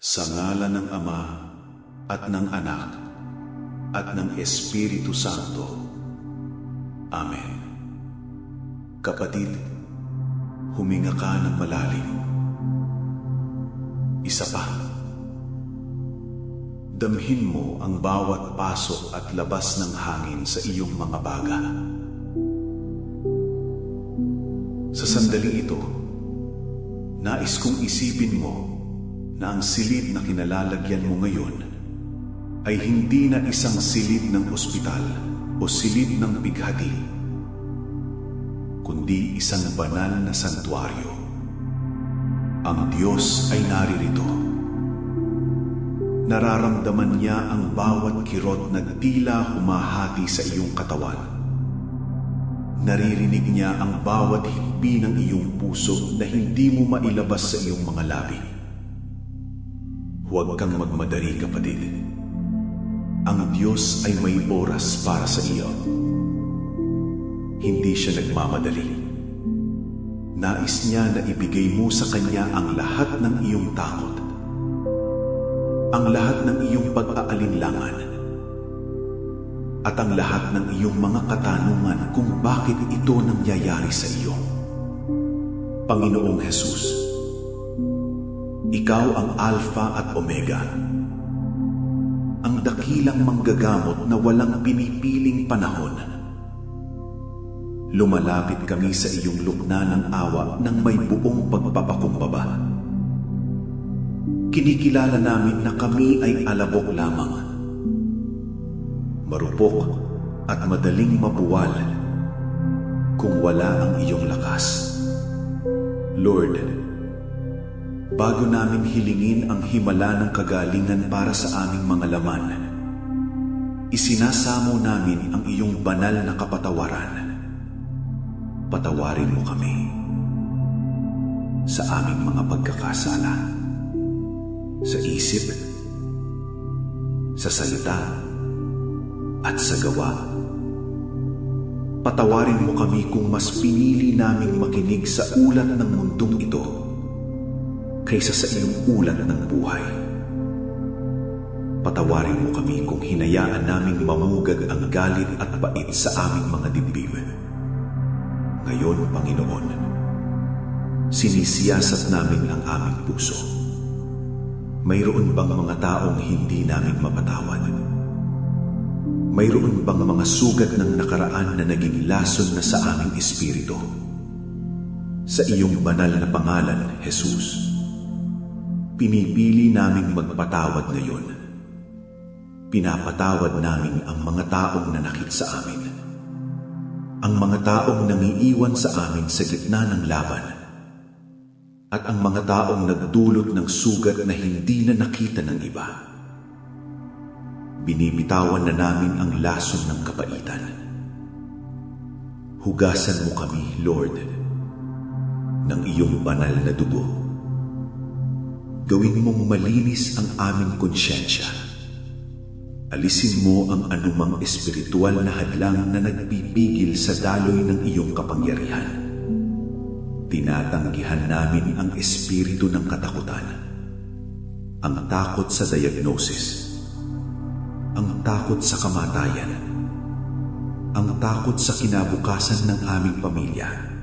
Sa ngalan ng Ama at ng Anak at ng Espiritu Santo. Amen. Kapatid, huminga ka ng malalim. Isa pa. Damhin mo ang bawat pasok at labas ng hangin sa iyong mga baga. Sa sandaling ito, nais kong isipin mo na ang silid na kinalalagyan mo ngayon ay hindi na isang silid ng ospital o silid ng bighati, kundi isang banal na santuaryo. Ang Diyos ay naririto. Nararamdaman niya ang bawat kirot na tila humahati sa iyong katawan. Naririnig niya ang bawat hikbi ng iyong puso na hindi mo mailabas sa iyong mga labi. Huwag kang magmadali, kapatid. Ang Diyos ay may oras para sa iyo. Hindi siya nagmamadali. Nais niya na ibigay mo sa Kanya ang lahat ng iyong takot, ang lahat ng iyong pag-aalinlangan, at ang lahat ng iyong mga katanungan kung bakit ito nangyayari sa iyo. Panginoong Jesus, Ikaw ang Alpha at Omega, ang dakilang manggagamot na walang pinipiling panahon. Lumalapit kami sa iyong lukna ng awa ng may buong pagpapakumbaba. Kinikilala namin na kami ay alabok lamang, marupok at madaling mabuwal kung wala ang iyong lakas. Lord, bago namin hilingin ang himala ng kagalingan para sa aming mga laman, isinasamo namin ang iyong banal na kapatawaran. Patawarin mo kami sa aming mga pagkakasala, sa isip, sa salita, at sa gawa. Patawarin mo kami kung mas pinili naming makinig sa ulat ng mundong ito kaysa sa iyong ulat ng buhay. Patawarin mo kami kung hinayaan naming mamugad ang galit at bait sa aming mga dibdib. Ngayon, Panginoon, sinisiyasat namin ang aming puso. Mayroon bang mga taong hindi namin mapatawad? Mayroon bang mga sugat ng nakaraan na naging lason na sa aming espiritu? Sa iyong banal na pangalan, Jesus, pinipili naming magpatawad ngayon. Pinapatawad namin ang mga taong nanakit sa amin, ang mga taong nangiiwan sa amin sa gitna ng laban, at ang mga taong nagdulot ng sugat na hindi na nakita ng iba. Binibitawan na namin ang lason ng kapaitan. Hugasan mo kami, Lord, ng iyong banal na dugo. Gawin mong malinis ang aming konsyensya. Alisin mo ang anumang espiritual na hadlang na nagpipigil sa daloy ng iyong kapangyarihan. Tinatanggihan namin ang espiritu ng katakutan, ang takot sa diagnosis, ang takot sa kamatayan, ang takot sa kinabukasan ng aming pamilya.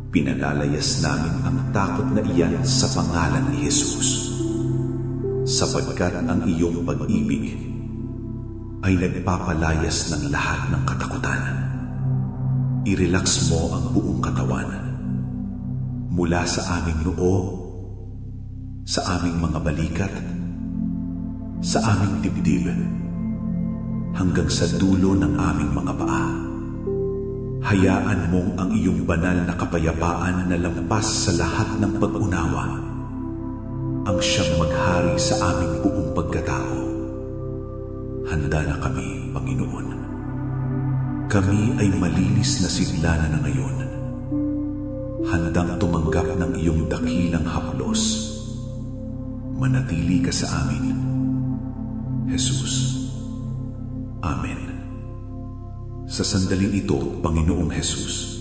Pinalalayas namin ang takot na iyan sa pangalan ni Jesus, sapagkat ang iyong pag-ibig ay nagpapalayas ng lahat ng katakutan. I-relax mo ang buong katawan, mula sa aming noo, sa aming mga balikat, sa aming dibdib, hanggang sa dulo ng aming mga paa. Hayaan mong ang iyong banal na kapayapaan na lampas sa lahat ng pag-unawa ang siyang maghari sa aming buong pagkatao. Handa na kami, Panginoon. Kami ay malinis na sigla na ngayon, handang tumanggap ng iyong dakilang haplos. Manatili ka sa amin, Jesus. Amen. Sa sandaling ito, Panginoong Jesus,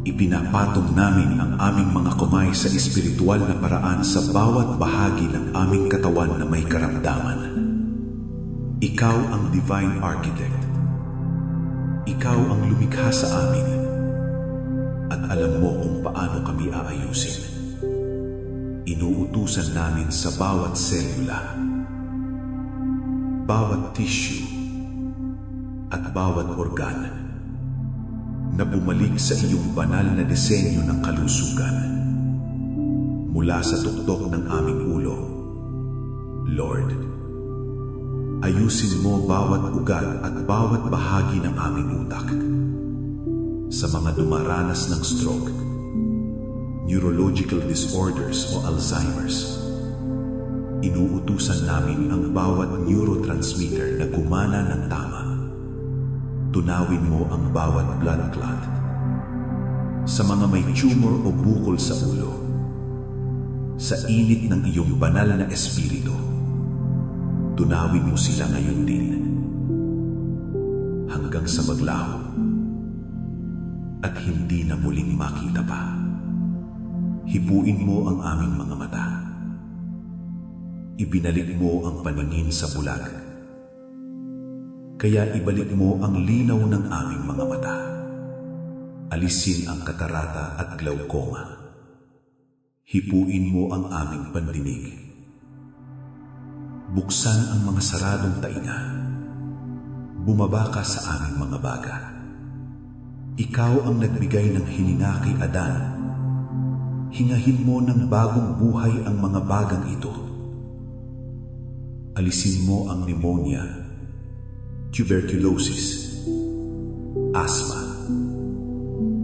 Ipinapatong namin ang aming mga kamay sa espiritual na paraan sa bawat bahagi ng aming katawan na may karamdaman. Ikaw ang Divine Architect. Ikaw ang lumikha sa amin. At alam mo kung paano kami aayusin. Inuutusan namin sa bawat selula, bawat tissue, at bawat organ na bumalik sa iyong banal na disenyo ng kalusugan. Mula sa tuktok ng aming ulo, Lord, ayusin mo bawat ugat at bawat bahagi ng aming utak. Sa mga dumaranas ng stroke, neurological disorders o Alzheimer's, inuutusan namin ang bawat neurotransmitter na gumana ng tama. Tunawin mo ang bawat blood clot. Sa mga may tumor o bukol sa ulo, sa init ng iyong banal na espiritu, tunawin mo sila ngayon din. Hanggang sa maglaho at hindi na muling makita pa. Hipuin mo ang aming mga mata. Ibinalik mo ang paningin sa bulag. Kaya ibalik mo ang linaw ng aming mga mata. Alisin ang katarata at glaucoma. Hipuin mo ang aming pandinig. Buksan ang mga saradong tainga. Bumaba ka sa aming mga baga. Ikaw ang nagbigay ng hininga kay Adan. Hingahin mo ng bagong buhay ang mga bagang ito. Alisin mo ang pneumonia, tuberculosis, asthma,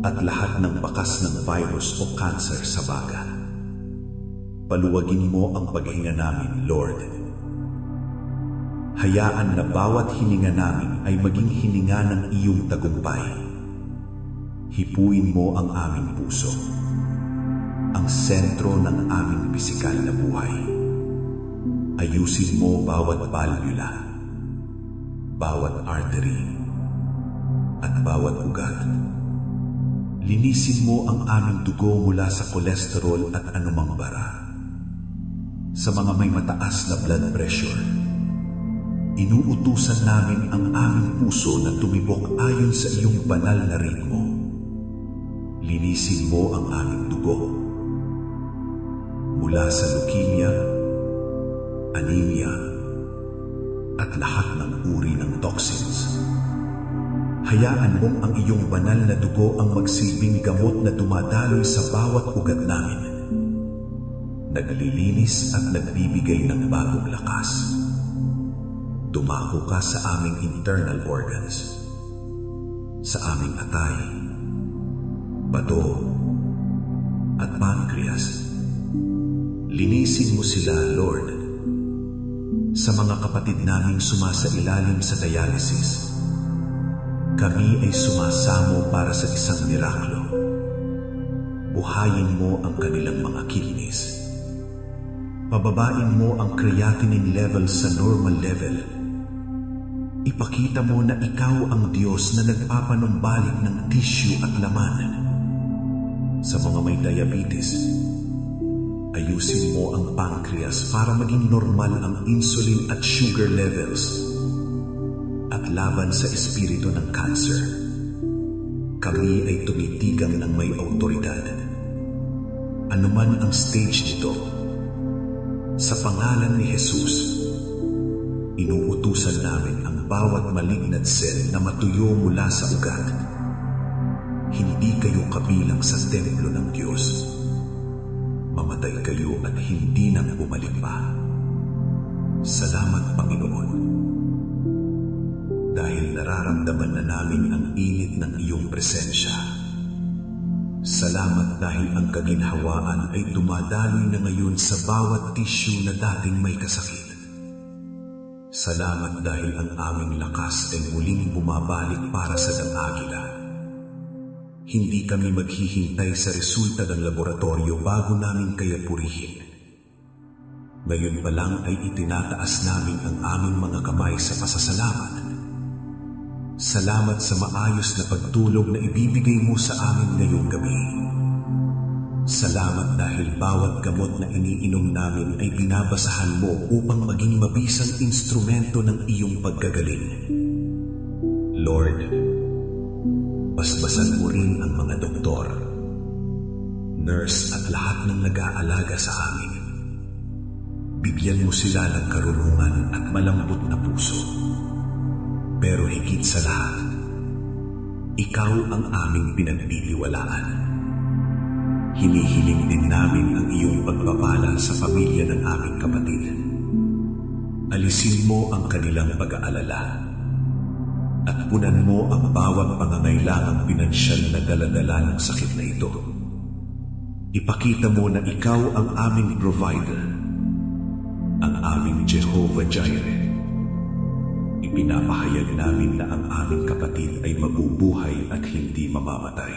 at lahat ng bakas ng virus o cancer sa baga. Paluwagin mo ang paghinga namin, Lord. Hayaan na bawat hininga namin ay maging hininga ng iyong tagumpay. Hipuin mo ang aming puso, ang sentro ng aming pisikal na buhay. Ayusin mo bawat valvula, bawat artery, at bawat ugat. Linisin mo ang aming dugo mula sa kolesterol at anumang bara. Sa mga may mataas na blood pressure, inuutusan namin ang aming puso na tumibok ayon sa iyong banal na ritmo. Linisin mo ang aming dugo mula sa leukemia, anemia, at lahat ng uri ng toxins. Hayaan mong ang iyong banal na dugo ang magsilbing gamot na dumadaloy sa bawat ugat namin. Naglilinis at nagbibigay ng bagong lakas. Dumako ka sa aming internal organs, sa aming atay, bato, at pancreas. Linisin mo sila, Lord. Sa mga kapatid naming sumasailalim sa dialysis, kami ay sumasamo para sa isang miraklo. Buhayin mo ang kanilang mga kidneys. Pababain mo ang creatinine level sa normal level. Ipakita mo na ikaw ang Diyos na nagpapanumbalik ng tissue at laman. Sa mga may diabetes, ayusin mo ang pancreas para maging normal ang insulin at sugar levels. At laban sa espiritu ng cancer, kami ay tumitigang ng may autoridad. Anuman ang stage nito, sa pangalan ni Jesus, inuutusan namin ang bawat malignant cell na matuyo mula sa ugat. Hindi kayo kabilang sa templo ng Diyos. Mamatay kayo at hindi nang bumalik pa. Salamat, Panginoon. Dahil nararamdaman na namin ang init ng iyong presensya. Salamat dahil ang kaginhawaan ay dumadaloy na ngayon sa bawat tissue na dating may kasakit. Salamat dahil ang aming lakas ay muling bumabalik para sa dang-agila. Hindi kami maghihintay sa resulta ng laboratorio bago namin kaya purihin. Ngayon pa lang ay itinataas namin ang aming mga kamay sa pasasalamat. Salamat sa maayos na pagtulog na ibibigay mo sa amin ngayong gabi. Salamat dahil bawat gamot na iniinom namin ay binabasahan mo upang maging mabisang instrumento ng iyong paggagaling. Lord, basbasan mo rin ang mga doktor, nurse at lahat ng nag-aalaga sa amin. Bigyan mo sila ng karunungan at malambot na puso. Pero higit sa lahat, ikaw ang aming pinagtitiwalaan. Hinihiling din namin ang iyong pagpapala sa pamilya ng aming kapatid. Alisin mo ang kanilang pag-aalala at punan mo ang bawat pangangailangang pinansyal na daladala ng sakit na ito. Ipakita mo na ikaw ang aming provider, ang aming Jehovah Jireh. Ipinapahayag namin na ang aming kapatid ay mabubuhay at hindi mamamatay.